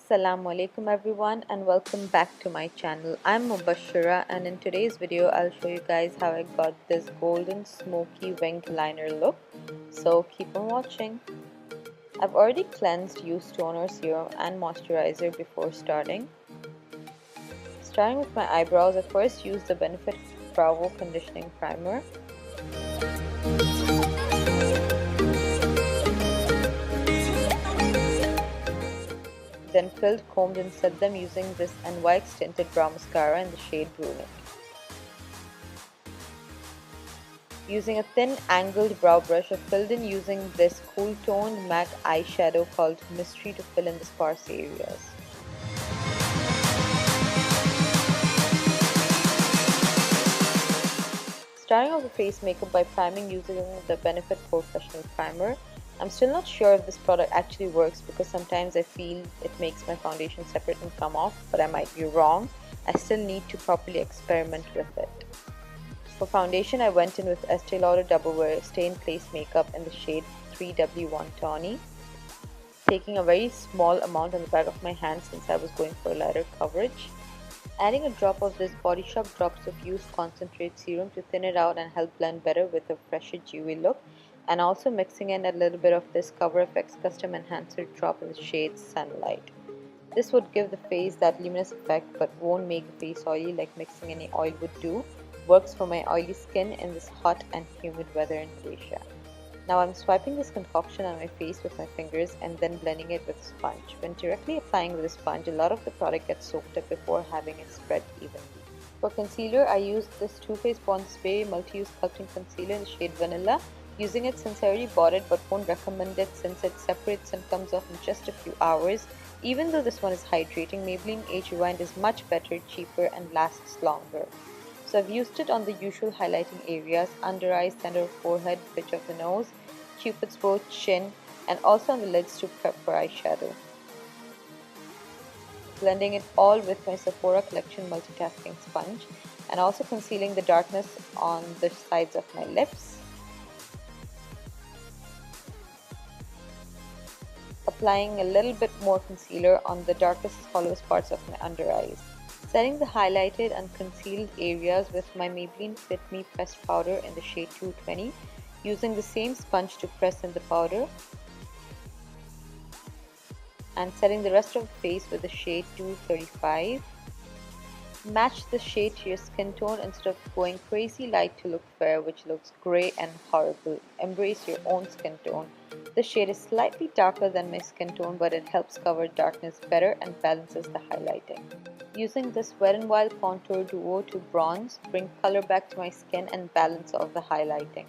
Assalamu alaikum everyone and welcome back to my channel. I'm Mubashshira and in today's video I'll show you guys how I got this golden smoky winged liner look. So keep on watching. I've already cleansed, used toner, serum and moisturizer before starting. Starting with my eyebrows, I first used the Benefit Brow Conditioning Primer. Then filled, combed and set them using this NYX tinted brow mascara in the shade Brunette. Using a thin angled brow brush, I filled in using this cool toned MAC eyeshadow called Mystery to fill in the sparse areas. Starting off the face makeup by priming using the Benefit Professional Primer. I'm still not sure if this product actually works because sometimes I feel it makes my foundation separate and come off, but I might be wrong. I still need to properly experiment with it. For foundation, I went in with Estee Lauder Double Wear Stay in Place Makeup in the shade 3W1 Tawny, taking a very small amount on the back of my hand since I was going for a lighter coverage. Adding a drop of this Body Shop Drops of Youth Concentrate Serum to thin it out and help blend better with a fresher dewy look, and also mixing in a little bit of this Cover FX Custom Enhancer drop in the shade Sunlight. This would give the face that luminous effect but won't make the face oily like mixing any oil would do. Works for my oily skin in this hot and humid weather in Malaysia. Now I'm swiping this concoction on my face with my fingers and then blending it with a sponge. When directly applying with a sponge, a lot of the product gets soaked up before having it spread evenly. For concealer, I used this Too Faced Bond Spray Multi-Use Sculpting Concealer in the shade Vanilla. Using it since I already bought it but won't recommend it since it separates and comes off in just a few hours. Even though this one is hydrating, Maybelline Age Rewind is much better, cheaper and lasts longer. So I've used it on the usual highlighting areas, under eyes, center of forehead, bridge of the nose, Cupid's bow, chin, and also on the lids to prep for eyeshadow. Blending it all with my Sephora Collection Multitasking Sponge and also concealing the darkness on the sides of my lips. Applying a little bit more concealer on the darkest, hollowest parts of my under eyes. Setting the highlighted and concealed areas with my Maybelline Fit Me pressed powder in the shade 220, using the same sponge to press in the powder, and setting the rest of the face with the shade 235. Match the shade to your skin tone instead of going crazy light to look fair, which looks grey and horrible. Embrace your own skin tone. This shade is slightly darker than my skin tone, but it helps cover darkness better and balances the highlighting. Using this Wet n Wild Contour Duo to bronze, bring color back to my skin and balance off the highlighting.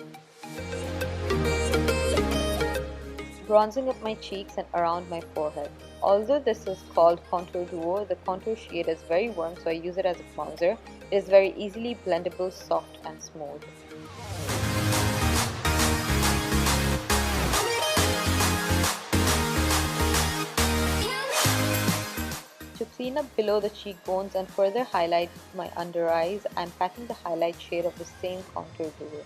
Bronzing up my cheeks and around my forehead. Although this is called Contour Duo, the contour shade is very warm, so I use it as a bronzer. It is very easily blendable, soft and smooth. To clean up below the cheekbones and further highlight my under eyes, I am packing the highlight shade of the same Contour Duo.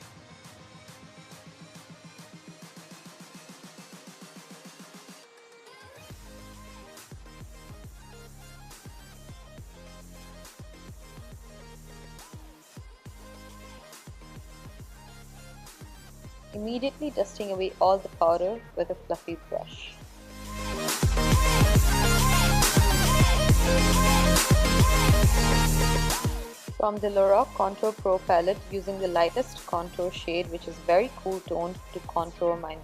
Immediately dusting away all the powder with a fluffy brush. From the Lorac Contour Pro palette, using the lightest contour shade, which is very cool toned, to contour my nose.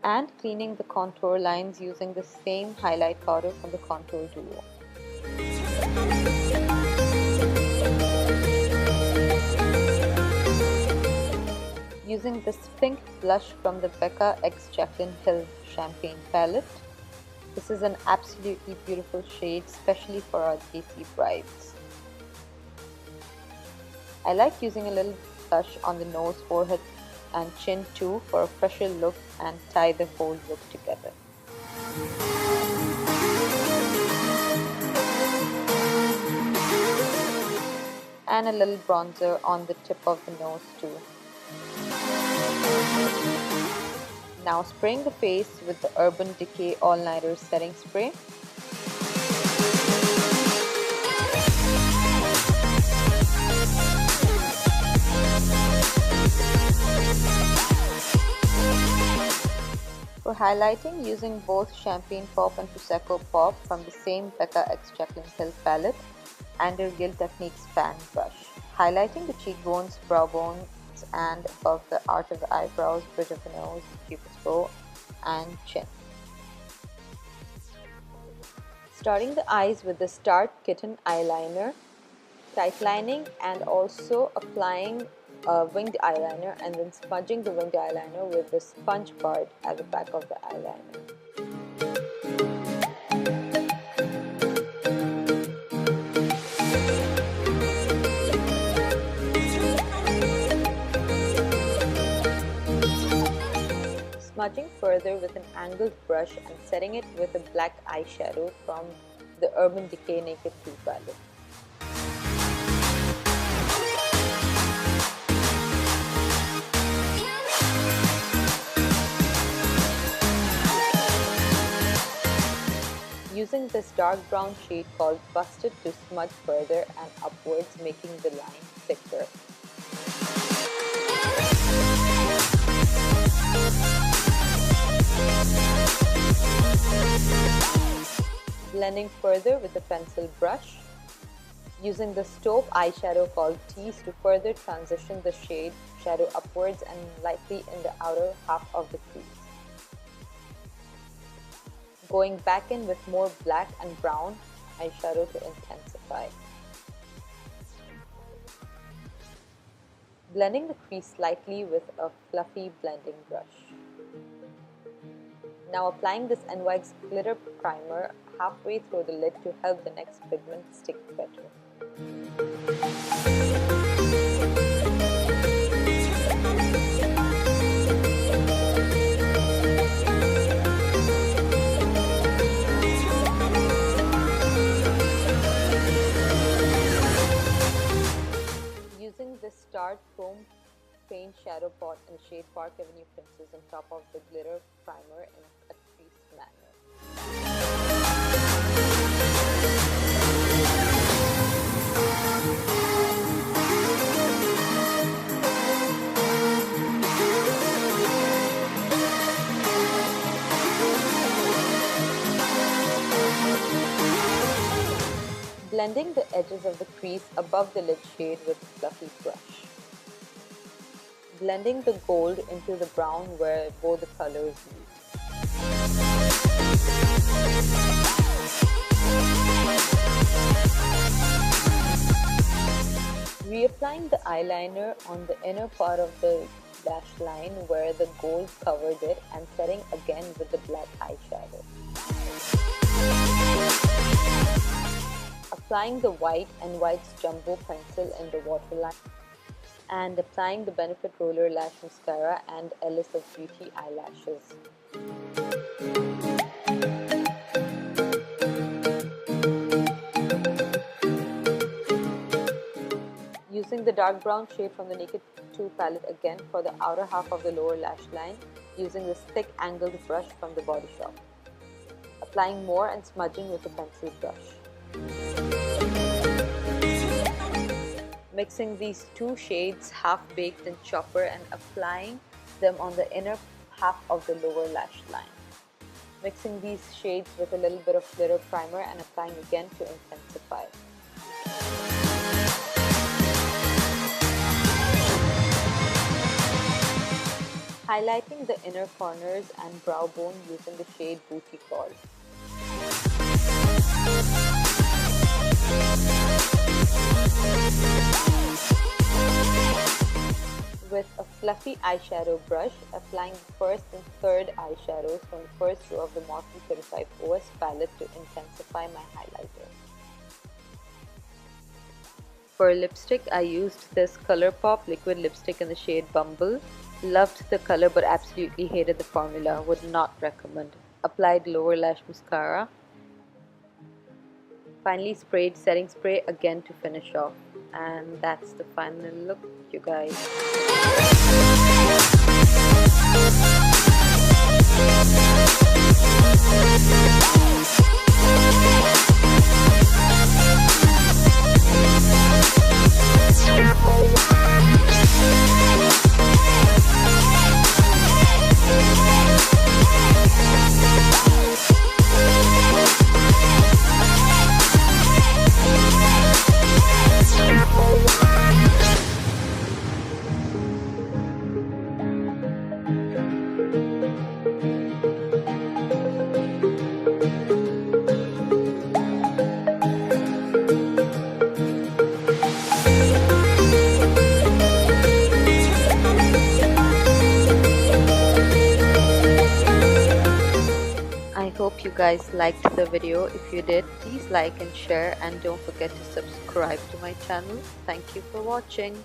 And cleaning the contour lines using the same highlight powder from the Contour Duo. Using this pink blush from the Becca x Jaclyn Hill Champagne palette. This is an absolutely beautiful shade, especially for our Desi brides. I like using a little blush on the nose, forehead and chin too for a fresher look and tie the whole look together. and a little bronzer on the tip of the nose too. Now spraying the face with the Urban Decay All Nighter Setting Spray. For highlighting, using both Champagne Pop and Prosecco Pop from the same Becca X Jaclyn Hill palette and her Gill Techniques fan brush. Highlighting the cheekbones, brow bones, and above the arch of the eyebrows, bridge of the nose, cupid's bow, and chin. Starting the eyes with the Start Kitten eyeliner, tight lining, and also applying a winged eyeliner and then smudging the winged eyeliner with the sponge part at the back of the eyeliner. Smudging further with an angled brush and setting it with a black eyeshadow from the Urban Decay Naked 2 palette. Using this dark brown shade called Busted to smudge further and upwards, making the line thicker. Blending further with a pencil brush. Using the Stove eyeshadow called Tease to further transition the shade shadow upwards and lightly in the outer half of the crease. Going back in with more black and brown eyeshadow to intensify. Blending the crease slightly with a fluffy blending brush. Now applying this NYX glitter primer halfway through the lid to help the next pigment stick better. Using the Start Chrome Paint Shadow Pot in shade Park Avenue Princess on top of the glitter primer in a creased manner. Blending the edges of the crease above the lid shade with a fluffy brush. Blending the gold into the brown where both the colors meet. Reapplying the eyeliner on the inner part of the lash line where the gold covered it and setting again with the black eyeshadow. Applying the white NYX Jumbo pencil in the waterline and applying the Benefit Roller Lash Mascara and Ellis of Beauty eyelashes. Using the dark brown shade from the Naked 2 palette again for the outer half of the lower lash line, using this thick angled brush from the Body Shop. Applying more and smudging with a pencil brush. Mixing these two shades half-baked in Chopper and applying them on the inner half of the lower lash line. Mixing these shades with a little bit of glitter primer and applying again to intensify. Highlighting the inner corners and brow bone using the shade Booty Call. With a fluffy eyeshadow brush, applying the first and third eyeshadows from the first row of the Morphe 35 OS palette to intensify my highlighter. For lipstick, I used this ColourPop liquid lipstick in the shade Bumble. Loved the color but absolutely hated the formula. Would not recommend. Applied lower lash mascara. Finally sprayed setting spray again to finish off. and that's the final look, you guys. I hope you guys liked the video. If you did, please like and share, and don't forget to subscribe to my channel. Thank you for watching.